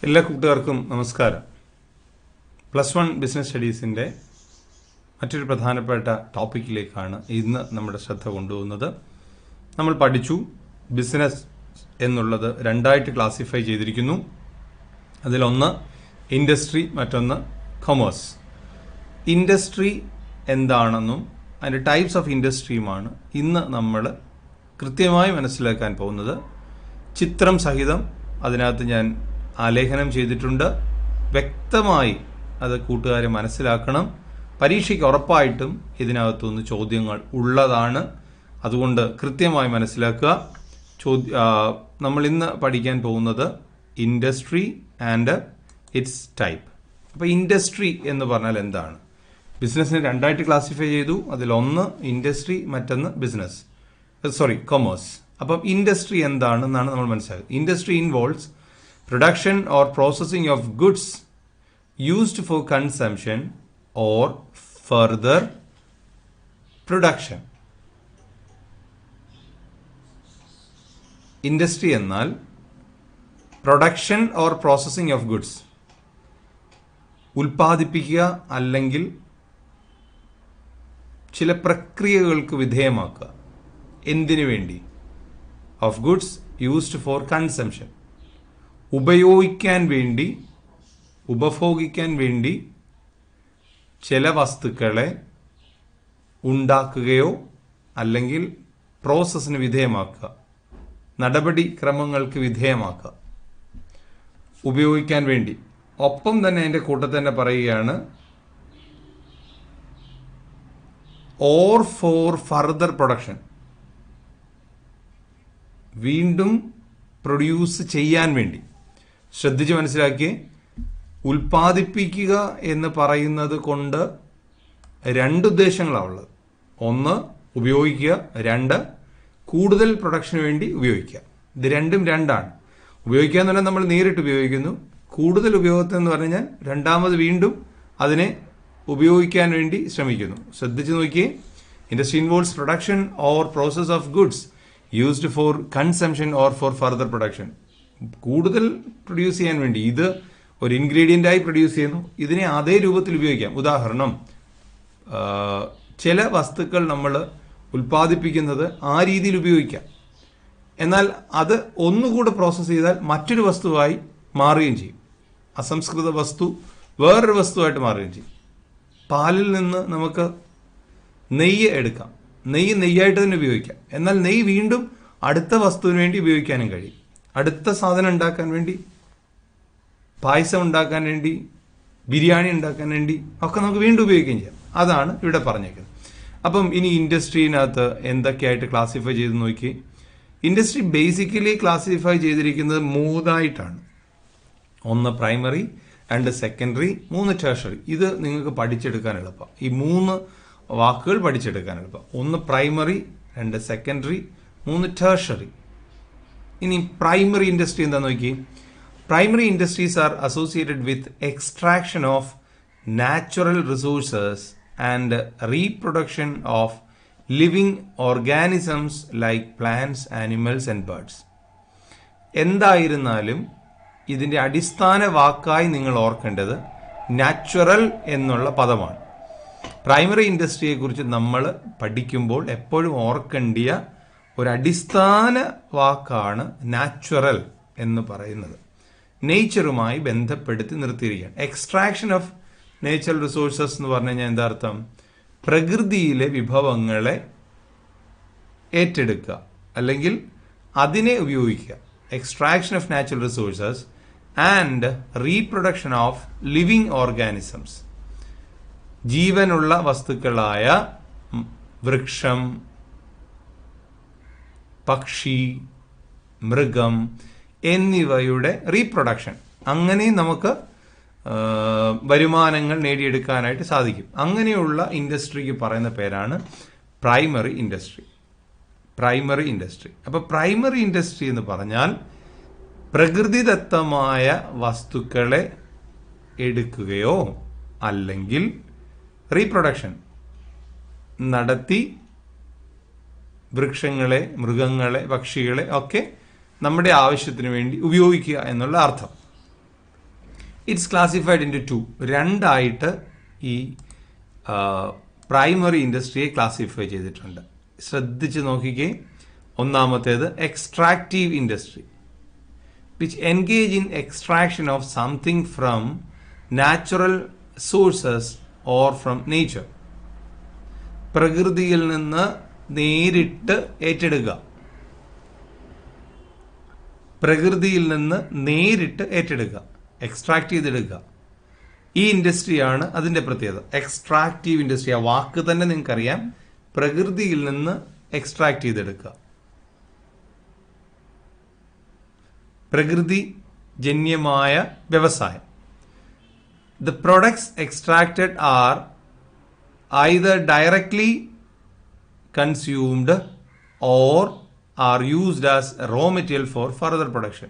എല്ലാ കൂട്ടുകാർക്കും നമസ്കാരം. +1 ബിസിനസ് സ്റ്റഡീസിൻ്റെ മറ്റൊരു പ്രധാനപ്പെട്ട ടോപ്പിക്കിലേക്കാണ് ഇന്ന് നമ്മുടെ ശ്രദ്ധ കൊണ്ടുപോകുന്നത്. നമ്മൾ പഠിച്ചു ബിസിനസ് എന്നുള്ളത് രണ്ടായിട്ട് ക്ലാസിഫൈ ചെയ്തിരിക്കുന്നു. അതിലൊന്ന് ഇൻഡസ്ട്രി, മറ്റൊന്ന് കൊമേഴ്സ്. ഇൻഡസ്ട്രി എന്താണെന്നും അതിൻ്റെ ടൈപ്സ് ഓഫ് ഇൻഡസ്ട്രിയുമാണ് ഇന്ന് നമ്മൾ കൃത്യമായി മനസ്സിലാക്കാൻ പോകുന്നത്. ചിത്രം സഹിതം അതിനകത്ത് ഞാൻ ആലേഖനം ചെയ്തിട്ടുണ്ട്. വ്യക്തമായി അത് കൂട്ടുകാരെ മനസ്സിലാക്കണം. പരീക്ഷയ്ക്ക് ഉറപ്പായിട്ടും ഇതിനകത്തുനിന്ന് ചോദ്യങ്ങൾ ഉള്ളതാണ്. അതുകൊണ്ട് കൃത്യമായി മനസ്സിലാക്കുക. നമ്മൾ ഇന്ന് പഠിക്കാൻ പോകുന്നത് ഇൻഡസ്ട്രി ആൻഡ് ഇറ്റ്സ് ടൈപ്പ്. അപ്പോൾ ഇൻഡസ്ട്രി എന്ന് പറഞ്ഞാൽ എന്താണ്? ബിസിനസ്സിനെ രണ്ടായിട്ട് ക്ലാസിഫൈ ചെയ്തു. അതിലൊന്ന് ഇൻഡസ്ട്രി, മറ്റൊന്ന് കൊമേഴ്സ്. അപ്പം ഇൻഡസ്ട്രി എന്താണെന്നാണ് നമ്മൾ മനസ്സിലാക്കുന്നത്. Industry involves production or processing of goods used for consumption or further production. Industry എന്നാൽ production or processing of goods, ഉൽപ്പാദിപ്പിക്കുക അല്ലെങ്കിൽ ചില പ്രക്രിയകൾക്ക് വിധേയമാക്കുക. എന്തിനു വേണ്ടി? Of goods used for consumption, ഉപയോഗിക്കാൻ വേണ്ടി, ഉപഭോഗിക്കാൻ വേണ്ടി ചില വസ്തുക്കളെ ഉണ്ടാക്കുകയോ അല്ലെങ്കിൽ പ്രോസസ്സിന് വിധേയമാക്കുക, നടപടിക്രമങ്ങൾക്ക് വിധേയമാക്കുക, ഉപയോഗിക്കാൻ വേണ്ടി. ഒപ്പം തന്നെ അതിൻ്റെ കൂട്ടത്തിൽ തന്നെ പറയുകയാണ് ഓർ ഫോർ ഫർദർ പ്രൊഡക്ഷൻ, വീണ്ടും പ്രൊഡ്യൂസ് ചെയ്യാൻ വേണ്ടി. ശ്രദ്ധിച്ച് മനസ്സിലാക്കിയേ, ഉൽപ്പാദിപ്പിക്കുക എന്ന് പറയുന്നത് കൊണ്ട് രണ്ട് ഉദ്ദേശങ്ങളാണ് ഉള്ളത്. ഒന്ന്, ഉപയോഗിക്കുക. രണ്ട്, കൂടുതൽ പ്രൊഡക്ഷന് വേണ്ടി ഉപയോഗിക്കുക. ഇത് രണ്ടാണ്. ഉപയോഗിക്കുക എന്ന് പറഞ്ഞാൽ നമ്മൾ നേരിട്ട് ഉപയോഗിക്കുന്നു. കൂടുതൽ ഉപയോഗത്തിൽ എന്ന് പറഞ്ഞാൽ രണ്ടാമത് വീണ്ടും അതിനെ ഉപയോഗിക്കാൻ വേണ്ടി ശ്രമിക്കുന്നു. ശ്രദ്ധിച്ച് നോക്കിയേ, industry involves production or process of goods used for consumption or four further production. കൂടുതൽ പ്രൊഡ്യൂസ് ചെയ്യാൻ വേണ്ടി. ഇത് ഒരു ഇൻഗ്രീഡിയൻ്റായി പ്രൊഡ്യൂസ് ചെയ്യുന്നു. ഇതിനെ അതേ രൂപത്തിൽ ഉപയോഗിക്കാം. ഉദാഹരണം, ചില വസ്തുക്കൾ നമ്മൾ ഉൽപ്പാദിപ്പിക്കുന്നത് ആ രീതിയിൽ ഉപയോഗിക്കാം. എന്നാൽ അത് ഒന്നുകൂടെ പ്രോസസ്സ് ചെയ്താൽ മറ്റൊരു വസ്തുവായി മാറുകയും ചെയ്യും. അസംസ്കൃത വസ്തു വേറൊരു വസ്തുവായിട്ട് മാറുകയും ചെയ്യും. പാലിൽ നിന്ന് നമുക്ക് നെയ്യ് എടുക്കാം. നെയ്യായിട്ട് തന്നെ ഉപയോഗിക്കാം. എന്നാൽ നെയ്യ് വീണ്ടും അടുത്ത വസ്തുവിന് വേണ്ടി ഉപയോഗിക്കാനും കഴിയും. അടുത്ത സാധനം ഉണ്ടാക്കാൻ വേണ്ടി, പായസം ഉണ്ടാക്കാൻ വേണ്ടി, ബിരിയാണി ഉണ്ടാക്കാൻ വേണ്ടി ഒക്കെ നമുക്ക് വീണ്ടും ഉപയോഗിക്കുകയും ചെയ്യാം. അതാണ് ഇവിടെ പറഞ്ഞേക്കുന്നത്. അപ്പം ഇനി ഇൻഡസ്ട്രീനകത്ത് എന്തൊക്കെയായിട്ട് ക്ലാസിഫൈ ചെയ്ത് നോക്കി. ഇൻഡസ്ട്രി ബേസിക്കലി ക്ലാസിഫൈ ചെയ്തിരിക്കുന്നത് മൂന്നായിട്ടാണ്. ഒന്ന് പ്രൈമറി, രണ്ട് സെക്കൻഡറി, മൂന്ന് ടെർഷറി. ഇത് നിങ്ങൾക്ക് പഠിച്ചെടുക്കാൻ എളുപ്പം. ഈ മൂന്ന് വാക്കുകൾ പഠിച്ചെടുക്കാൻ എളുപ്പം. ഒന്ന് പ്രൈമറി, രണ്ട് സെക്കൻഡറി, മൂന്ന് ടെർഷറി. ഇനി പ്രൈമറി ഇൻഡസ്ട്രി എന്താ നോക്കി. Primary industries are associated with extraction of natural resources and reproduction of living organisms like plants, animals and birds. എന്തായിരുന്നാലും ഇതിൻ്റെ അടിസ്ഥാന വാക്കായി നിങ്ങൾ ഓർക്കേണ്ടത് നാച്ചുറൽ എന്നുള്ള പദമാണ്. പ്രൈമറി ഇൻഡസ്ട്രിയെക്കുറിച്ച് നമ്മൾ പഠിക്കുമ്പോൾ എപ്പോഴും ഓർക്കേണ്ടിയ ഒരു അടിസ്ഥാന വാക്കാണ് നാച്ചുറൽ എന്ന് പറയുന്നത്. നേച്ചറുമായി ബന്ധപ്പെടുത്തി നിർത്തിയിരിക്കുകയാണ്. എക്സ്ട്രാക്ഷൻ ഓഫ് നേച്ചുറൽ റിസോഴ്സസ് എന്ന് പറഞ്ഞു കഴിഞ്ഞാൽ എന്താ അർത്ഥം? പ്രകൃതിയിലെ വിഭവങ്ങളെ ഏറ്റെടുക്കുക അല്ലെങ്കിൽ അതിനെ ഉപയോഗിക്കുക. Extraction of natural resources and reproduction of living organisms. ജീവനുള്ള വസ്തുക്കളായ വൃക്ഷം, പക്ഷി, മൃഗം എന്നിവയുടെ റീപ്രൊഡക്ഷൻ. അങ്ങനെ നമുക്ക് വരുമാനങ്ങൾ നേടിയെടുക്കാനായിട്ട് സാധിക്കും. അങ്ങനെയുള്ള ഇൻഡസ്ട്രിക്ക് പറയുന്ന പേരാണ് പ്രൈമറി ഇൻഡസ്ട്രി. Primary industry. അപ്പോൾ പ്രൈമറി ഇൻഡസ്ട്രി എന്ന് പറഞ്ഞാൽ പ്രകൃതിദത്തമായ വസ്തുക്കളെ എടുക്കുകയോ അല്ലെങ്കിൽ റീപ്രൊഡക്ഷൻ നടത്തി വൃക്ഷങ്ങളെ, മൃഗങ്ങളെ, പക്ഷികളെ ഒക്കെ നമ്മുടെ ആവശ്യത്തിന് വേണ്ടി ഉപയോഗിക്കുക എന്നുള്ള അർത്ഥം. ഇറ്റ്സ് ക്ലാസിഫൈഡ് ഇൻ ടു രണ്ടായിട്ട് ഈ പ്രൈമറി ഇൻഡസ്ട്രിയെ ക്ലാസിഫൈ ചെയ്തിട്ടുണ്ട്. ശ്രദ്ധിച്ച് നോക്കിക്കേ. ഒന്നാമത്തേത് extractive industry, which engage in extraction of something from natural sources or from nature. പ്രകൃതിയിൽ നിന്ന് നേരിട്ട് ഏറ്റെടുക്കുക, പ്രകൃതിയിൽ നിന്ന് നേരിട്ട് ഏറ്റെടുക്കുക, എക്സ്ട്രാക്ട് ചെയ്തെടുക്കുക. ഈ ഇൻഡസ്ട്രിയാണ് അതിൻ്റെ പ്രത്യേകത. എക്സ്ട്രാക്റ്റീവ് ഇൻഡസ്ട്രി, ആ വാക്ക് തന്നെ നിങ്ങൾക്കറിയാം, പ്രകൃതിയിൽ നിന്ന് എക്സ്ട്രാക്ട് ചെയ്തെടുക്കുക. പ്രകൃതി ജന്യമായ വ്യവസായം. The products extracted are either directly consumed or are used as raw material for further production.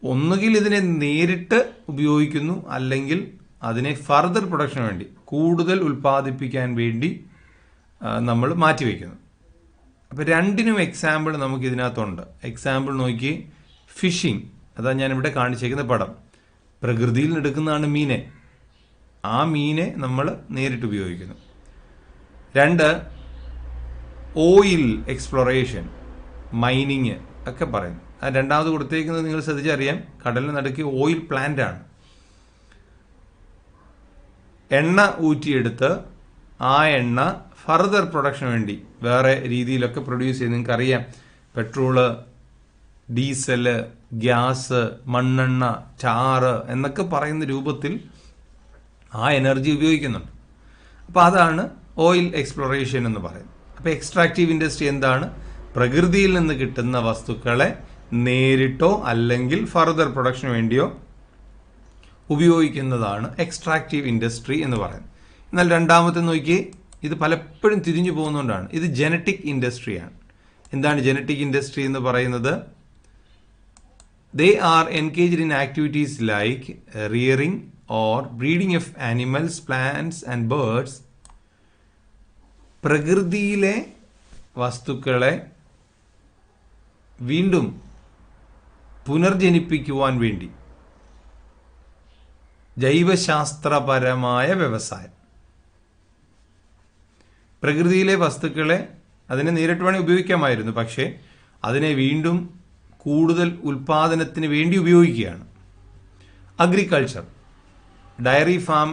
ഒന്നുകിൽ ഇതിനെ നേരിട്ട് ഉപയോഗിക്കുന്നു, അല്ലെങ്കിൽ അതിനെ ഫർദർ പ്രൊഡക്ഷന് വേണ്ടി, കൂടുതൽ ഉൽപ്പാദിപ്പിക്കാൻ വേണ്ടി നമ്മൾ മാറ്റിവെക്കുന്നു. അപ്പോൾ രണ്ടിനും എക്സാമ്പിൾ നമുക്ക് ഇതിനകത്തുണ്ട്. എക്സാമ്പിൾ നോക്കി, ഫിഷിംഗ്, അതാണ് ഞാനിവിടെ കാണിച്ചേക്കുന്ന പടം. പ്രകൃതിയിൽ നിന്ന് എടുക്കുന്നതാണ് മീനെ, ആ മീനെ നമ്മൾ നേരിട്ട് ഉപയോഗിക്കുന്നു. 2, ഓയിൽ എക്സ്പ്ലോറേഷൻ, മൈനിങ് ഒക്കെ പറയുന്നു. ആ രണ്ടാമത് കൊടുത്തേക്കുന്നത് നിങ്ങൾ ശ്രദ്ധിച്ചറിയാം, കടലിന് നടുക്ക് ഓയിൽ പ്ലാന്റ് ആണ്. എണ്ണ ഊറ്റിയെടുത്ത് ആ എണ്ണ ഫർദർ പ്രൊഡക്ഷന് വേണ്ടി വേറെ രീതിയിലൊക്കെ പ്രൊഡ്യൂസ് ചെയ്ത്, നിങ്ങൾക്കറിയാം പെട്രോള്, ഡീസല്, ഗ്യാസ്, മണ്ണെണ്ണ, ചാറ് എന്നൊക്കെ പറയുന്ന രൂപത്തിൽ ആ എനർജി ഉപയോഗിക്കുന്നുണ്ട്. അപ്പോൾ അതാണ് ഓയിൽ എക്സ്പ്ലോറേഷൻ എന്ന് പറയുന്നത്. അപ്പോൾ എക്സ്ട്രാക്റ്റീവ് ഇൻഡസ്ട്രി എന്താണ്? പ്രകൃതിയിൽ നിന്ന് കിട്ടുന്ന വസ്തുക്കളെ നേരിട്ടോ അല്ലെങ്കിൽ ഫർദർ പ്രൊഡക്ഷന് വേണ്ടിയോ ഉപയോഗിക്കുന്നതാണ് എക്സ്ട്രാക്റ്റീവ് ഇൻഡസ്ട്രി എന്ന് പറയുന്നത്. എന്നാൽ രണ്ടാമത്തെ നോക്കിയേ, ഇത് പലപ്പോഴും തിരിഞ്ഞു പോകുന്നതുകൊണ്ടാണ്. ഇത് ജനറ്റിക് ഇൻഡസ്ട്രിയാണ്. എന്താണ് ജനറ്റിക് ഇൻഡസ്ട്രി എന്ന് പറയുന്നത്? They are engaged in activities like rearing or breeding of animals, plants and birds. പ്രകൃതിയിലെ വസ്തുക്കളെ വീണ്ടും പുനർജനിപ്പിക്കുവാൻ വേണ്ടി ജൈവശാസ്ത്രപരമായ വ്യവസായം. പ്രകൃതിയിലെ വസ്തുക്കളെ അതിനെ നേരിട്ട് വേണേൽ ഉപയോഗിക്കാമായിരുന്നു, പക്ഷേ അതിനെ വീണ്ടും കൂടുതൽ ഉൽപാദനത്തിന് വേണ്ടി ഉപയോഗിക്കുകയാണ്. Agriculture, dairy farm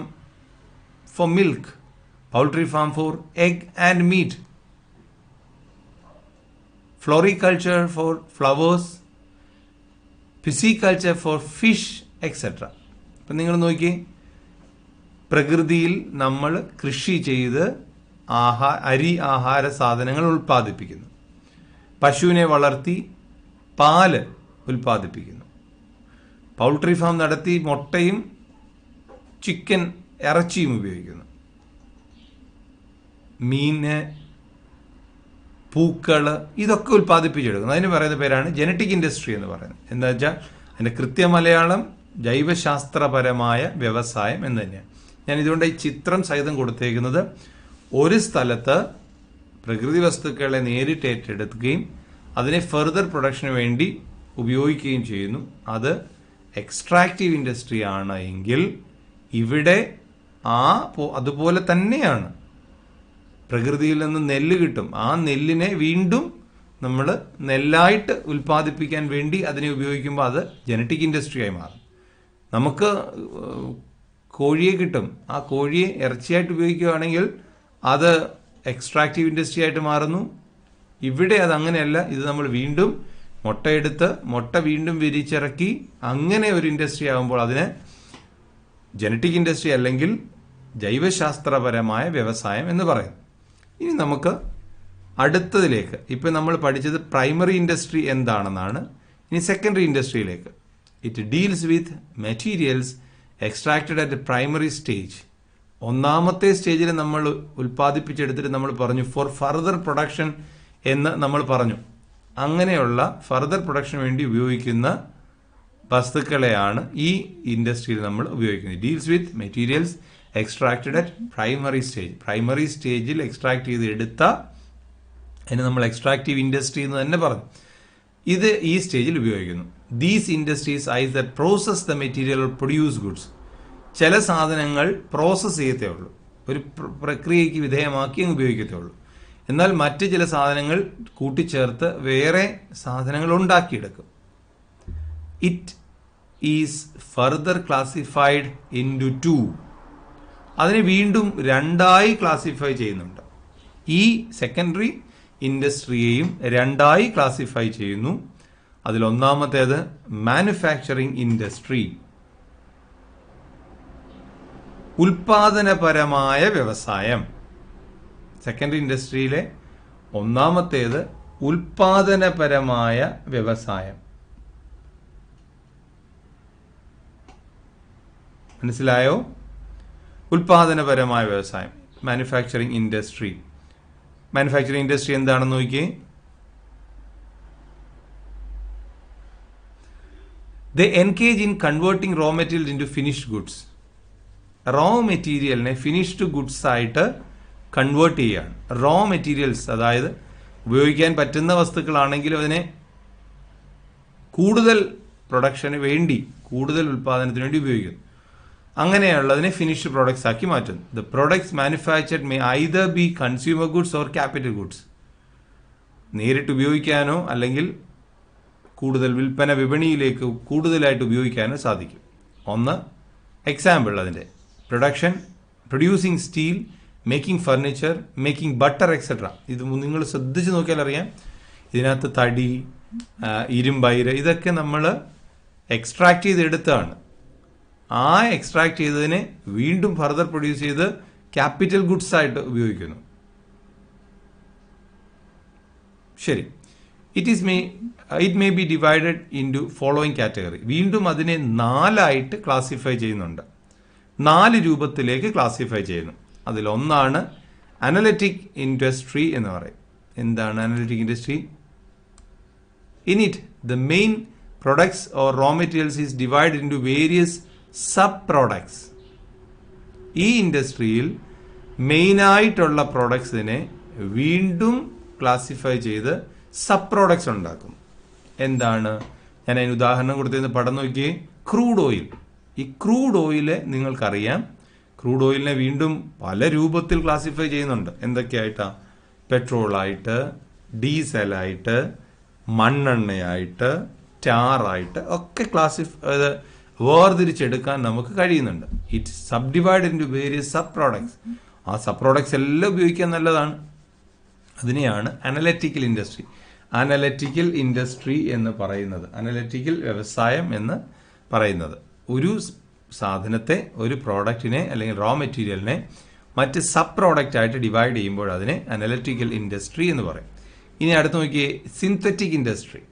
for milk, poultry farm for egg and meat, floriculture for flowers, pisciculture for fish et cetera. അപ്പം നിങ്ങൾ നോക്കി, പ്രകൃതിയിൽ നമ്മൾ കൃഷി ചെയ്ത് അരി ആഹാര സാധനങ്ങൾ ഉൽപ്പാദിപ്പിക്കുന്നു. പശുവിനെ വളർത്തി പാല് ഉൽപ്പാദിപ്പിക്കുന്നു. പൗൾട്രി ഫാം നടത്തി മുട്ടയും ചിക്കൻ ഇറച്ചിയും ഉപയോഗിക്കുന്നു. മീന്, പൂക്കള്, ഇതൊക്കെ ഉൽപ്പാദിപ്പിച്ചെടുക്കുന്നു. അതിന് പറയുന്ന പേരാണ് ജനറ്റിക് ഇൻഡസ്ട്രി എന്ന് പറയുന്നത്. എന്താ വെച്ചാൽ അതിൻ്റെ കൃത്യ മലയാളം ജൈവശാസ്ത്രപരമായ വ്യവസായം എന്ന് തന്നെയാണ്. ഞാൻ ഇതുകൊണ്ട് ഈ ചിത്രം സഹിതം കൊടുത്തേക്കുന്നത്, ഒരു സ്ഥലത്ത് പ്രകൃതി വസ്തുക്കളെ നേരിട്ട് ഏറ്റെടുക്കുകയും അതിനെ ഫർദർ പ്രൊഡക്ഷന് വേണ്ടി ഉപയോഗിക്കുകയും ചെയ്യുന്നു. അത് എക്സ്ട്രാക്റ്റീവ് ഇൻഡസ്ട്രി ആണ് എങ്കിൽ ഇവിടെ അതുപോലെ തന്നെയാണ്. പ്രകൃതിയിൽ നിന്ന് നെല്ല് കിട്ടും, ആ നെല്ലിനെ വീണ്ടും നമ്മൾ നെല്ലായിട്ട് ഉൽപ്പാദിപ്പിക്കാൻ വേണ്ടി അതിനെ ഉപയോഗിക്കുമ്പോൾ അത് ജനറ്റിക് ഇൻഡസ്ട്രിയായി മാറും. നമുക്ക് കോഴിയെ കിട്ടും, ആ കോഴിയെ ഇറച്ചിയായിട്ട് ഉപയോഗിക്കുകയാണെങ്കിൽ അത് എക്സ്ട്രാക്റ്റീവ് ഇൻഡസ്ട്രി ആയിട്ട് മാറുന്നു. ഇവിടെ അതങ്ങനെയല്ല, ഇത് നമ്മൾ വീണ്ടും മുട്ടയെടുത്ത് മുട്ട വീണ്ടും വിരിച്ചിറക്കി അങ്ങനെ ഒരു ഇൻഡസ്ട്രി ആകുമ്പോൾ അതിന് ജനറ്റിക് ഇൻഡസ്ട്രി അല്ലെങ്കിൽ ജൈവശാസ്ത്രപരമായ വ്യവസായം എന്ന് പറയും. ഇനി നമുക്ക് അടുത്തതിലേക്ക്, ഇപ്പം നമ്മൾ പഠിച്ചത് പ്രൈമറി ഇൻഡസ്ട്രി എന്താണെന്നാണ്. ഇനി സെക്കൻഡറി ഇൻഡസ്ട്രിയിലേക്ക്. It deals with materials extracted at primary stage. ഒന്നാമത്തെ സ്റ്റേജിൽ നമ്മൾ ഉൽപ്പാദിപ്പിച്ചെടുത്തിട്ട് നമ്മൾ പറഞ്ഞു ഫോർ ഫർദർ പ്രൊഡക്ഷൻ എന്ന് നമ്മൾ പറഞ്ഞു. അങ്ങനെയുള്ള ഫർദർ പ്രൊഡക്ഷന് വേണ്ടി ഉപയോഗിക്കുന്ന വസ്തുക്കളെയാണ് ഈ ഇൻഡസ്ട്രിയിൽ നമ്മൾ ഉപയോഗിക്കുന്നത്. Deals with materials extracted at primary stage. Primary സ്റ്റേജിൽ എക്സ്ട്രാക്ട് ചെയ്ത് എടുത്ത അതിന് നമ്മൾ എക്സ്ട്രാക്റ്റീവ് ഇൻഡസ്ട്രി എന്ന് തന്നെ പറഞ്ഞു. ഇത് ഈ സ്റ്റേജിൽ ഉപയോഗിക്കുന്നു. These industries is that process the material or produce goods. ചില സാധനങ്ങൾ പ്രോസസ്സ് ചെയ്യത്തേ ഉള്ളൂ, ഒരു പ്രക്രിയയ്ക്ക് വിധേയമാക്കി അങ്ങ് ഉപയോഗിക്കത്തേ ഉള്ളൂ. എന്നാൽ മറ്റ് ചില സാധനങ്ങൾ കൂട്ടിച്ചേർത്ത് വേറെ സാധനങ്ങൾ ഉണ്ടാക്കിയെടുക്കും. It is further classified into two. അതിനെ വീണ്ടും രണ്ടായി ക്ലാസിഫൈ ചെയ്യുന്നുണ്ട്. ഈ സെക്കൻഡറി ഇൻഡസ്ട്രിയെയും രണ്ടായി ക്ലാസിഫൈ ചെയ്യുന്നു. അതിലൊന്നാമത്തേത് മാനുഫാക്ചറിങ് ഇൻഡസ്ട്രി, ഉൽപാദനപരമായ വ്യവസായം. സെക്കൻഡറി ഇൻഡസ്ട്രിയിലെ ഒന്നാമത്തേത് ഉൽപാദനപരമായ വ്യവസായം. മനസ്സിലായോ? ഉൽപാദനപരമായ വ്യവസായം, മാനുഫാക്ചറിങ് ഇൻഡസ്ട്രി. മാനുഫാക്ചറിങ് ഇൻഡസ്ട്രി എന്താണെന്ന് നോക്കിയേ. They engage in converting raw materials into finished goods. Raw മെറ്റീരിയലിനെ ഫിനിഷ്ഡ് ഗുഡ്സ് ആയിട്ട് കൺവേർട്ട് ചെയ്യുകയാണ്. റോ മെറ്റീരിയൽസ്, അതായത് ഉപയോഗിക്കാൻ പറ്റുന്ന വസ്തുക്കളാണെങ്കിലും അതിനെ കൂടുതൽ പ്രൊഡക്ഷന് വേണ്ടി, കൂടുതൽ ഉൽപ്പാദനത്തിന് വേണ്ടി ഉപയോഗിക്കുന്നു. അങ്ങനെയുള്ളതിനെ ഫിനിഷ്ഡ് പ്രോഡക്ട്സ് ആക്കി മാറ്റുന്നു. The products manufactured may either B consumer goods or capital goods. നേരിട്ട് ഉപയോഗിക്കാനോ അല്ലെങ്കിൽ കൂടുതൽ വിൽപ്പന വിപണിയിലേക്ക് കൂടുതലായിട്ട് ഉപയോഗിക്കാനോ സാധിക്കും. ഒന്ന് എക്സാമ്പിൾ അതിൻ്റെ producing steel, making furniture, making butter etcetera. ഇത് നിങ്ങൾ ശ്രദ്ധിച്ച് നോക്കിയാൽ അറിയാം, ഇതിനകത്ത് തടി, ഇരുമ്പയിര് ഇതൊക്കെ നമ്മൾ എക്സ്ട്രാക്ട് ചെയ്തെടുത്താണ്. ആ എക്സ്ട്രാക്ട് ചെയ്തതിനെ വീണ്ടും ഫർദർ പ്രൊഡ്യൂസ് ചെയ്ത് ക്യാപിറ്റൽ ഗുഡ്സ് ആയിട്ട് ഉപയോഗിക്കുന്നു. ശരി, it may be divided into following category. വീണ്ടും അതിനെ 4ആയിട്ട് ക്ലാസിഫൈ ചെയ്യുന്നുണ്ട്, 4 രൂപത്തിലേക്ക് ക്ലാസിഫൈ ചെയ്യുന്നു. അതിലൊന്നാണ് അനലറ്റിക് ഇൻഡസ്ട്രി എന്ന് പറയും. എന്താണ് analytic industry? In it the main products or raw materials is divide into various sub products. ഈ ഇൻഡസ്ട്രിയിൽ മെയിനായിട്ടുള്ള പ്രൊഡക്ട്സിനെ വീണ്ടും ക്ലാസിഫൈ ചെയ്ത് സബ് പ്രോഡക്ട്സ് ഉണ്ടാക്കും. എന്താണ്? ഞാൻ അതിന് ഉദാഹരണം കൊടുത്തതിന് പടം നോക്കിയേ. Crude oil. ഈ ക്രൂഡ് ഓയില് നിങ്ങൾക്കറിയാം, ക്രൂഡ് ഓയിലിനെ വീണ്ടും പല രൂപത്തിൽ ക്ലാസിഫൈ ചെയ്യുന്നുണ്ട്. എന്തൊക്കെയായിട്ടാ? പെട്രോളായിട്ട്, ഡീസലായിട്ട്, മണ്ണെണ്ണയായിട്ട്, ടാറായിട്ട് ഒക്കെ വേർതിരിച്ചെടുക്കാൻ നമുക്ക് കഴിയുന്നുണ്ട്. It sub divide into various sub products. ആ സബ് പ്രോഡക്ട്സ് എല്ലാം ഉപയോഗിക്കാൻ നല്ലതാണ്. അതിനെയാണ് അനലറ്റിക്കൽ ഇൻഡസ്ട്രി. അനലറ്റിക്കൽ ഇൻഡസ്ട്രി എന്ന് പറയുന്നത്, അനലറ്റിക്കൽ വ്യവസായം എന്ന് പറയുന്നത്, ഒരു സാധനത്തെ, ഒരു പ്രോഡക്റ്റിനെ അല്ലെങ്കിൽ റോ മെറ്റീരിയലിനെ മറ്റ് സബ് പ്രോഡക്റ്റ് ആയിട്ട് ഡിവൈഡ് ചെയ്യുമ്പോൾ അതിനെ അനലറ്റിക്കൽ ഇൻഡസ്ട്രി എന്ന് പറയും. ഇനി അടുത്ത് നോക്കിയേ, സിന്തറ്റിക് ഇൻഡസ്ട്രി,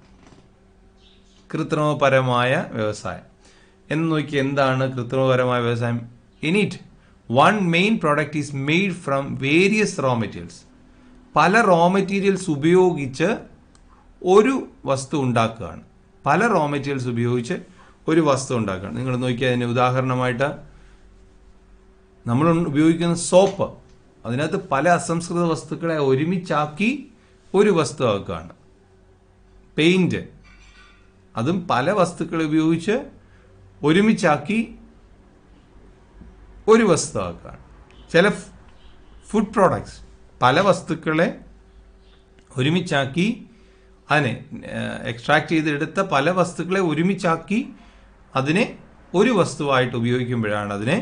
കൃത്രിമപരമായ വ്യവസായം എന്ന് നോക്കി. എന്താണ് കൃത്രിമപരമായ വ്യവസായം? In it one main product is made from various raw materials. പല റോ മെറ്റീരിയൽസ് ഉപയോഗിച്ച് ഒരു വസ്തു ഉണ്ടാക്കുകയാണ്. പല റോ മെറ്റീരിയൽസ് ഉപയോഗിച്ച് ഒരു വസ്തു ഉണ്ടാക്കുകയാണ്. നിങ്ങൾ നോക്കിയാൽ അതിന് ഉദാഹരണമായിട്ട് നമ്മൾ ഉപയോഗിക്കുന്ന സോപ്പ്, അതിനകത്ത് പല അസംസ്കൃത വസ്തുക്കളെ ഒരുമിച്ചാക്കി ഒരു വസ്തു ആക്കുകയാണ്. പെയിന്റ്, അതും പല വസ്തുക്കളെ ഉപയോഗിച്ച് ഒരുമിച്ചാക്കി ഒരു വസ്തു ആക്കുകയാണ്. ചില ഫുഡ് പ്രോഡക്ട്സ് പല വസ്തുക്കളെ ഒരുമിച്ചാക്കി, അതിനെ എക്സ്ട്രാക്ട് ചെയ്തെടുത്ത പല വസ്തുക്കളെ ഒരുമിച്ചാക്കി അതിനെ ഒരു വസ്തുവായിട്ട് ഉപയോഗിക്കുമ്പോഴാണ് അതിനെ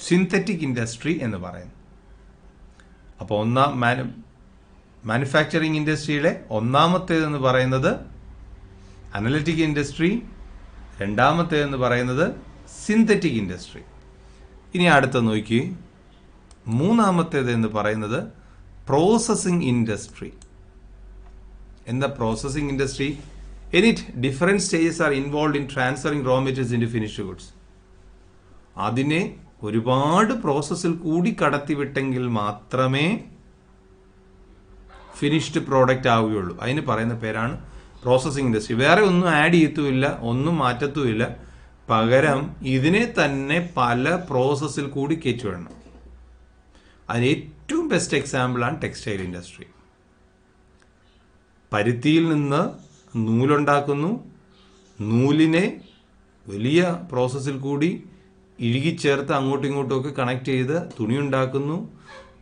സിന്തറ്റിക് ഇൻഡസ്ട്രി എന്ന് പറയുന്നത്. അപ്പോൾ മാനുഫാക്ചറിങ് ഇൻഡസ്ട്രിയിലെ ഒന്നാമത്തേതെന്ന് പറയുന്നത് അനലറ്റിക് ഇൻഡസ്ട്രി, രണ്ടാമത്തേതെന്ന് പറയുന്നത് സിന്തറ്റിക് ഇൻഡസ്ട്രി. ഇനി അടുത്ത നോക്കി, മൂന്നാമത്തേത് എന്ന് പറയുന്നത് പ്രോസസ്സിംഗ് ഇൻഡസ്ട്രി. എന്താ processing industry? In it different stages are involve in transferring raw materials in finished goods. അതിനെ ഒരുപാട് പ്രോസസ്സിൽ കൂടി കടത്തിവിട്ടെങ്കിൽ മാത്രമേ ഫിനിഷ്ഡ് പ്രോഡക്റ്റ് ആവുകയുള്ളൂ. അതിന് പറയുന്ന പേരാണ് പ്രോസസ്സിംഗ് ഇൻഡസ്ട്രി. വേറെ ഒന്നും ആഡ് ചെയ്യത്തുമില്ല, ഒന്നും മാറ്റത്തുമില്ല. പകരം ഇതിനെ തന്നെ പല പ്രോസസ്സിൽ കൂടി കയറ്റിവിടണം. അതിന് ഏറ്റവും ബെസ്റ്റ് എക്സാമ്പിളാണ് ടെക്സ്റ്റൈൽ ഇൻഡസ്ട്രി. പരുത്തിയിൽ നിന്ന് നൂലുണ്ടാക്കുന്നു, നൂലിനെ വലിയ പ്രോസസ്സിൽ കൂടി ഇഴുകിച്ചേർത്ത് അങ്ങോട്ടും ഇങ്ങോട്ടും ഒക്കെ കണക്ട് ചെയ്ത് തുണി ഉണ്ടാക്കുന്നു,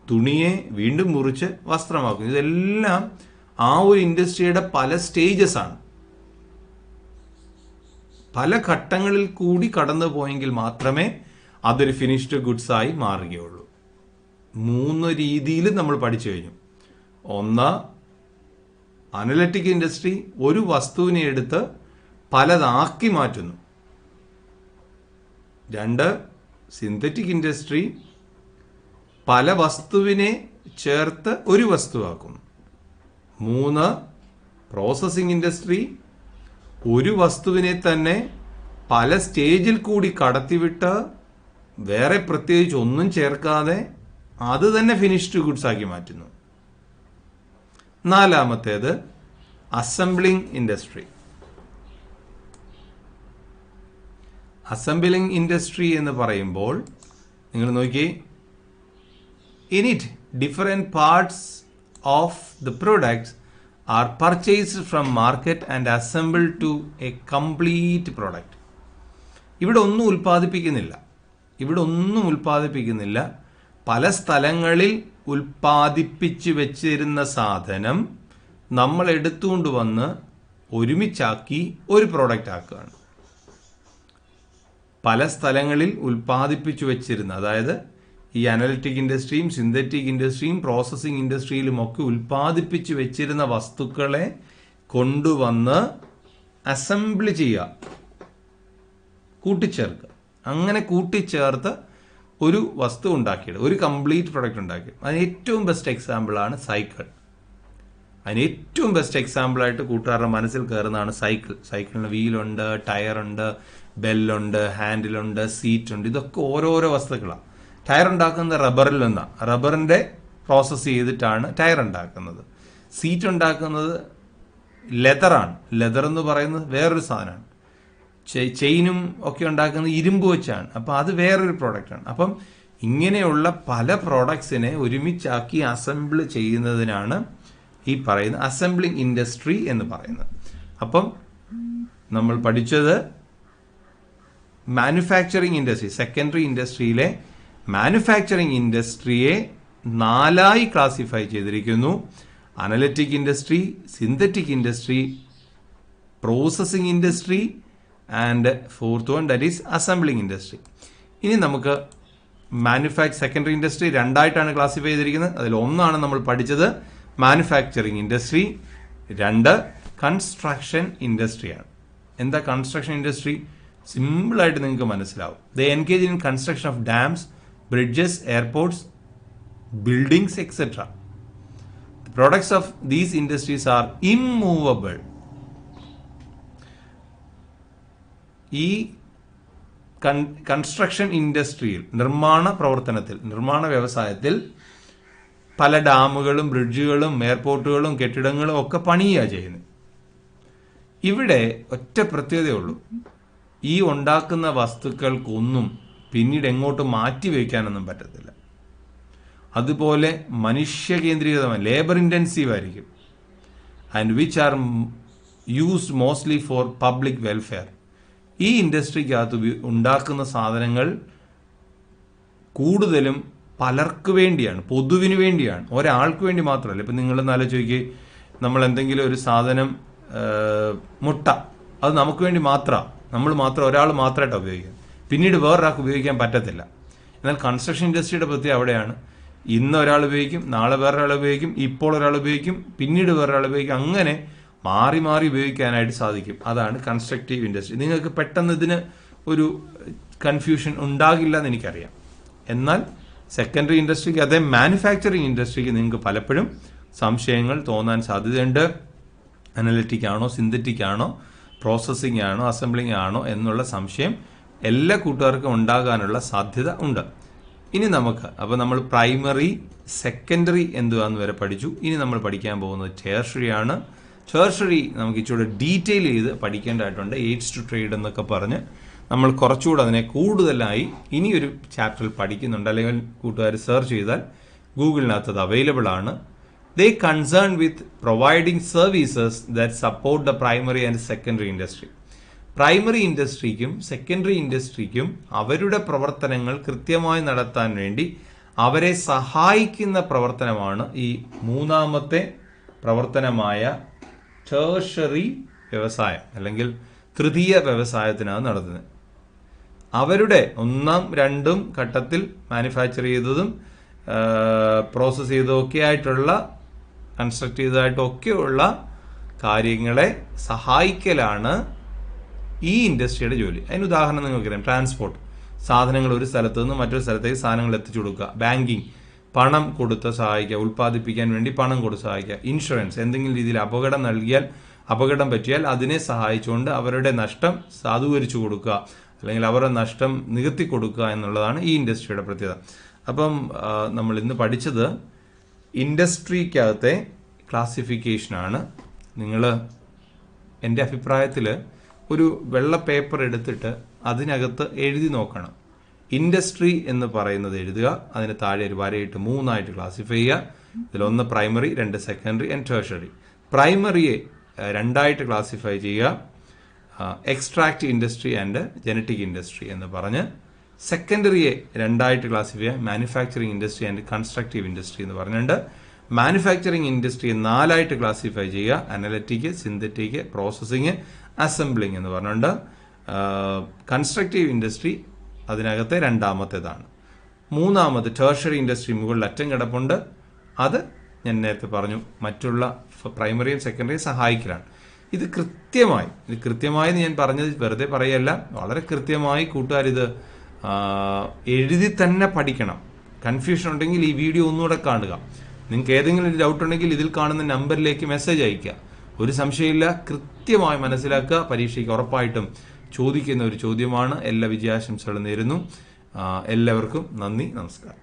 തുണിയെ വീണ്ടും മുറിച്ച് വസ്ത്രമാക്കുന്നു. ഇതെല്ലാം ആ ഒരു ഇൻഡസ്ട്രിയുടെ പല സ്റ്റേജസ് ആണ്. പല ഘട്ടങ്ങളിൽ കൂടി കടന്നു പോയെങ്കിൽ മാത്രമേ അതൊരു ഫിനിഷ്ഡ് ഗുഡ്സ് ആയി മാറുകയുള്ളൂ. 3 രീതിയിൽ നമ്മൾ പഠിച്ചു കഴിഞ്ഞു. ഒന്ന്, അനലിറ്റിക് ഇൻഡസ്ട്രി ഒരു വസ്തുവിനെ എടുത്ത് പലതാക്കി മാറ്റുന്നു. 2, സിന്തറ്റിക് ഇൻഡസ്ട്രി പല വസ്തുവിനെ ചേർത്ത് ഒരു വസ്തുവാക്കുന്നു. 3, പ്രോസസ്സിംഗ് ഇൻഡസ്ട്രി ഒരു വസ്തുവിനെ തന്നെ പല സ്റ്റേജിൽ കൂടി കടത്തിവിട്ട് വേറെ പ്രത്യേകിച്ച് ഒന്നും ചേർക്കാതെ അത് തന്നെ ഫിനിഷ്ഡ് ഗുഡ്സ് ആക്കി മാറ്റുന്നു. 4, അസംബ്ലിംഗ് ഇൻഡസ്ട്രി. അസംബ്ലിംഗ് ഇൻഡസ്ട്രി എന്ന് പറയുമ്പോൾ നിങ്ങൾ നോക്കി, in it different parts of the products are purchased from market and assembled to a complete product. ഇവിടെ ഒന്നും ഉൽപ്പാദിപ്പിക്കുന്നില്ല. പല സ്ഥലങ്ങളിൽ ഉൽപ്പാദിപ്പിച്ച് വെച്ചിരുന്ന സാധനം നമ്മൾ എടുത്തുകൊണ്ട് വന്ന് ഒരുമിച്ചാക്കി ഒരു പ്രോഡക്റ്റ് ആക്കുകയാണ്. പല സ്ഥലങ്ങളിൽ ഉൽപ്പാദിപ്പിച്ചു വെച്ചിരുന്ന, അതായത് ഈ അനലിറ്റിക് ഇൻഡസ്ട്രിയും സിന്തറ്റിക് ഇൻഡസ്ട്രിയും പ്രോസസ്സിംഗ് ഇൻഡസ്ട്രിയിലും ഒക്കെ ഉൽപ്പാദിപ്പിച്ച് വെച്ചിരുന്ന വസ്തുക്കളെ കൊണ്ടുവന്ന് അസംബിൾ ചെയ്യുക, കൂട്ടിച്ചേർക്കുക. അങ്ങനെ കൂട്ടിച്ചേർത്ത് ഒരു വസ്തു ഉണ്ടാക്കിയത്, ഒരു കംപ്ലീറ്റ് പ്രൊഡക്റ്റ് ഉണ്ടാക്കിയത്. അതിന് ഏറ്റവും ബെസ്റ്റ് എക്സാമ്പിളാണ് സൈക്കിൾ. അതിന് ഏറ്റവും ബെസ്റ്റ് എക്സാമ്പിളായിട്ട് കൂട്ടുകാരുടെ മനസ്സിൽ കയറുന്നതാണ് സൈക്കിൾ. സൈക്കിളിന് വീലുണ്ട്, ടയറുണ്ട്, ബെല്ലുണ്ട്, ഹാൻഡിലുണ്ട്, സീറ്റുണ്ട്. ഇതൊക്കെ ഓരോരോ വസ്തുക്കളാണ്. ടയർ ഉണ്ടാക്കുന്നത് റബ്ബറിൽ നിന്നാണ്. റബ്ബറിൻ്റെ പ്രോസസ്സ് ചെയ്തിട്ടാണ് ടയർ ഉണ്ടാക്കുന്നത്. സീറ്റ് ഉണ്ടാക്കുന്നത് ലെതറാണ്. ലെതർ എന്ന് പറയുന്നത് വേറൊരു സാധനമാണ്. ചെയിനും ഒക്കെ ഉണ്ടാക്കുന്നത് ഇരുമ്പ് വെച്ചാണ്. അപ്പം അത് വേറൊരു പ്രോഡക്റ്റാണ്. അപ്പം ഇങ്ങനെയുള്ള പല പ്രോഡക്ട്സിനെ ഒരുമിച്ചാക്കി അസംബിൾ ചെയ്യുന്നതിനാണ് ഈ പറയുന്ന അസംബ്ലിംഗ് ഇൻഡസ്ട്രി എന്ന് പറയുന്നത്. അപ്പം നമ്മൾ പഠിച്ചത് മാനുഫാക്ചറിങ് ഇൻഡസ്ട്രി, സെക്കൻഡറി ഇൻഡസ്ട്രിയിലെ മാനുഫാക്ചറിങ് ഇൻഡസ്ട്രിയെ 4 ക്ലാസിഫൈ ചെയ്തിരിക്കുന്നു. Analytic industry, synthetic industry, processing industry and 4th one that is assembling industry. ഇനി നമുക്ക് സെക്കൻഡറി ഇൻഡസ്ട്രി 2ആയിട്ടാണ് ക്ലാസിഫൈ ചെയ്തിരിക്കുന്നത്. അതിൽ ഒന്നാണ് നമ്മൾ പഠിച്ചത് മാനുഫാക്ചറിങ് ഇൻഡസ്ട്രി, 2 കൺസ്ട്രക്ഷൻ ഇൻഡസ്ട്രിയാണ്. എന്താ കൺസ്ട്രക്ഷൻ ഇൻഡസ്ട്രി? സിമ്പിളായിട്ട് നിങ്ങൾക്ക് മനസ്സിലാവും. They engage in construction of dams, bridges, airports, buildings, etc. The products of these industries are immovable. ഈ കൺസ്ട്രക്ഷൻ ഇൻഡസ്ട്രിയിൽ, നിർമ്മാണ വ്യവസായത്തിൽ പല ഡാമുകളും ബ്രിഡ്ജുകളും എയർപോർട്ടുകളും കെട്ടിടങ്ങളും ഒക്കെ പണിയുക ചെയ്യുന്നത്. ഇവിടെ ഒറ്റ പ്രത്യേകതയുള്ളൂ, ഈ ഉണ്ടാക്കുന്ന വസ്തുക്കൾക്കൊന്നും പിന്നീട് എങ്ങോട്ട് മാറ്റി വയ്ക്കാനൊന്നും പറ്റത്തില്ല. അതുപോലെ മനുഷ്യ കേന്ദ്രീകൃതമായി ലേബർ ഇൻറ്റൻസീവ് ആയിരിക്കും. And which are used mostly for public welfare. ഈ ഇൻഡസ്ട്രിക്കകത്ത് ഉണ്ടാക്കുന്ന സാധനങ്ങൾ കൂടുതലും പലർക്ക് വേണ്ടിയാണ്, പൊതുവിന് വേണ്ടിയാണ്, ഒരാൾക്ക് വേണ്ടി മാത്രമല്ല. ഇപ്പം നിങ്ങളൊന്ന് ആലോചിക്കുക, നമ്മൾ എന്തെങ്കിലും ഒരു സാധനം, മുട്ട, അത് നമുക്ക് വേണ്ടി മാത്രം ഒരാൾ മാത്രമായിട്ടാണ് ഉപയോഗിക്കുന്നത്. പിന്നീട് വേറൊരാൾക്ക് ഉപയോഗിക്കാൻ പറ്റത്തില്ല. എന്നാൽ കൺസ്ട്രക്ഷൻ ഇൻഡസ്ട്രിയുടെ പ്രത്യേകത അവിടെയാണ്. ഇന്ന് ഒരാൾ ഉപയോഗിക്കും, നാളെ വേറൊരാൾ ഉപയോഗിക്കും, ഇപ്പോൾ ഒരാൾ ഉപയോഗിക്കും, പിന്നീട് വേറൊരാൾ ഉപയോഗിക്കും. അങ്ങനെ മാറി മാറി ഉപയോഗിക്കാനായിട്ട് സാധിക്കും. അതാണ് കൺസ്ട്രക്റ്റീവ് ഇൻഡസ്ട്രി. നിങ്ങൾക്ക് പെട്ടെന്ന് ഇതിന് ഒരു കൺഫ്യൂഷൻ ഉണ്ടാകില്ല എന്ന് എനിക്കറിയാം. എന്നാൽ സെക്കൻഡറി ഇൻഡസ്ട്രിക്ക്, അതേ മാനുഫാക്ചറിങ് ഇൻഡസ്ട്രിക്ക് നിങ്ങൾക്ക് പലപ്പോഴും സംശയങ്ങൾ തോന്നാൻ സാധ്യതയുണ്ട്. അനലിറ്റിക് ആണോ, സിന്തറ്റിക് ആണോ, പ്രോസസ്സിംഗ് ആണോ, അസംബ്ലിംഗ് ആണോ എന്നുള്ള സംശയം എല്ലാ കൂട്ടുകാർക്കും ഉണ്ടാകാനുള്ള സാധ്യത ഉണ്ട്. ഇനി നമുക്ക്, അപ്പോൾ നമ്മൾ പ്രൈമറി, സെക്കൻഡറി എന്തുവാന്ന് വരെ പഠിച്ചു. ഇനി നമ്മൾ പഠിക്കാൻ പോകുന്നത് ടേർഷറി ആണ്. ടേർഷറി നമുക്ക് ഇച്ചിരി ഡീറ്റെയിൽ ചെയ്ത് പഠിക്കേണ്ടതായിട്ടുണ്ട്. എയ്ഡ്സ് ടു ട്രേഡ് എന്നൊക്കെ പറഞ്ഞ് നമ്മൾ കുറച്ചുകൂടെ അതിനെ കൂടുതലായി ഇനിയൊരു ചാപ്റ്ററിൽ പഠിക്കുന്നുണ്ട്. അല്ലെങ്കിൽ കൂട്ടുകാർ സെർച്ച് ചെയ്താൽ ഗൂഗിളിനകത്ത് അത് അവൈലബിൾ ആണ്. They concern with providing services that support the primary and secondary industry. Primary ഇൻഡസ്ട്രിക്കും സെക്കൻഡറി ഇൻഡസ്ട്രിക്കും അവരുടെ പ്രവർത്തനങ്ങൾ കൃത്യമായി നടത്താൻ വേണ്ടി അവരെ സഹായിക്കുന്ന പ്രവർത്തനമാണ് ഈ മൂന്നാമത്തെ പ്രവർത്തനമായ ടേർഷറി വ്യവസായം അല്ലെങ്കിൽ തൃതീയ വ്യവസായത്തിനാണ് നടത്തുന്നത്. അവരുടെ ഒന്നാം രണ്ടും ഘട്ടത്തിൽ മാനുഫാക്ചർ ചെയ്തതും പ്രോസസ്സ് ചെയ്തതൊക്കെ ആയിട്ടുള്ള കൺസ്ട്രക്ട് ചെയ്തതായിട്ടൊക്കെയുള്ള കാര്യങ്ങളെ സഹായിക്കലാണ് ഈ ഇൻഡസ്ട്രിയുടെ ജോലി. അതിന് ഉദാഹരണം നിങ്ങൾക്കറിയാം, ട്രാൻസ്പോർട്ട്, സാധനങ്ങൾ ഒരു സ്ഥലത്ത് നിന്ന് മറ്റൊരു സ്ഥലത്തേക്ക് സാധനങ്ങൾ എത്തിച്ചു കൊടുക്കുക. ബാങ്കിങ്, പണം കൊടുത്ത് സഹായിക്കുക, ഉൽപ്പാദിപ്പിക്കാൻ വേണ്ടി പണം കൊടുത്ത് സഹായിക്കുക. ഇൻഷുറൻസ്, എന്തെങ്കിലും രീതിയിൽ അപകടം പറ്റിയാൽ അതിനെ സഹായിച്ചുകൊണ്ട് അവരുടെ നഷ്ടം സാധൂകരിച്ചു കൊടുക്കുക അല്ലെങ്കിൽ അവരുടെ നഷ്ടം നികത്തി കൊടുക്കുക എന്നുള്ളതാണ് ഈ ഇൻഡസ്ട്രിയുടെ പ്രത്യേകത. അപ്പം നമ്മൾ ഇന്ന് പഠിച്ചത് ഇൻഡസ്ട്രിക്കകത്തെ ക്ലാസിഫിക്കേഷനാണ്. നിങ്ങൾ എൻ്റെ അഭിപ്രായത്തിൽ ഒരു വെള്ള പേപ്പർ എടുത്തിട്ട് അതിനകത്ത് എഴുതി നോക്കണം. ഇൻഡസ്ട്രി എന്ന് പറയുന്നത് എഴുതുക, അതിന് താഴെ ഒരു വരയിട്ട് 3 ക്ലാസിഫൈ ചെയ്യുക. ഇതിലൊന്ന് പ്രൈമറി, 2 സെക്കൻഡറി ആൻഡ് ടേർഷറി. പ്രൈമറിയെ 2 ക്ലാസിഫൈ ചെയ്യുക, extract industry and genetic industry എന്ന് പറഞ്ഞ്. സെക്കൻഡറിയെ 2 ക്ലാസിഫൈ ചെയ്യുക, manufacturing industry and constructive industry എന്ന് പറഞ്ഞിട്ടുണ്ട്. മാനുഫാക്ചറിങ് ഇൻഡസ്ട്രിയെ 4 ക്ലാസിഫൈ ചെയ്യുക, അനലറ്റിക്, സിന്തറ്റിക്, പ്രോസസ്സിങ്, അസംബ്ലിങ് എന്ന് പറഞ്ഞിട്ടുണ്ട്. കൺസ്ട്രക്റ്റീവ് ഇൻഡസ്ട്രി അതിനകത്തെ 2ാമത്തേതാണ്. 3ാമത് ടേർഷറി ഇൻഡസ്ട്രി മുകളിൽ അറ്റം കിടപ്പുണ്ട്. അത് ഞാൻ നേരത്തെ പറഞ്ഞു, മറ്റുള്ള പ്രൈമറിയും സെക്കൻഡറിയും സഹായിക്കലാണ്. ഇത് കൃത്യമായി ഞാൻ പറഞ്ഞത് വെറുതെ പറയല്ല, വളരെ കൃത്യമായി കൂട്ടുകാരിത് എഴുതി തന്നെ പഠിക്കണം. കൺഫ്യൂഷൻ ഉണ്ടെങ്കിൽ ഈ വീഡിയോ ഒന്നുകൂടെ കാണുക. നിങ്ങൾക്ക് ഏതെങ്കിലും ഡൗട്ട് ഉണ്ടെങ്കിൽ ഇതിൽ കാണുന്ന നമ്പറിലേക്ക് മെസ്സേജ് അയയ്ക്കുക. ഒരു സംശയമില്ല, കൃത്യമായി മനസ്സിലാക്കുക. പരീക്ഷയ്ക്ക് ഉറപ്പായിട്ടും ചോദിക്കുന്ന ഒരു ചോദ്യമാണ്. എല്ലാ വിജയാശംസകളും നേരുന്നു. എല്ലാവർക്കും നന്ദി, നമസ്കാരം.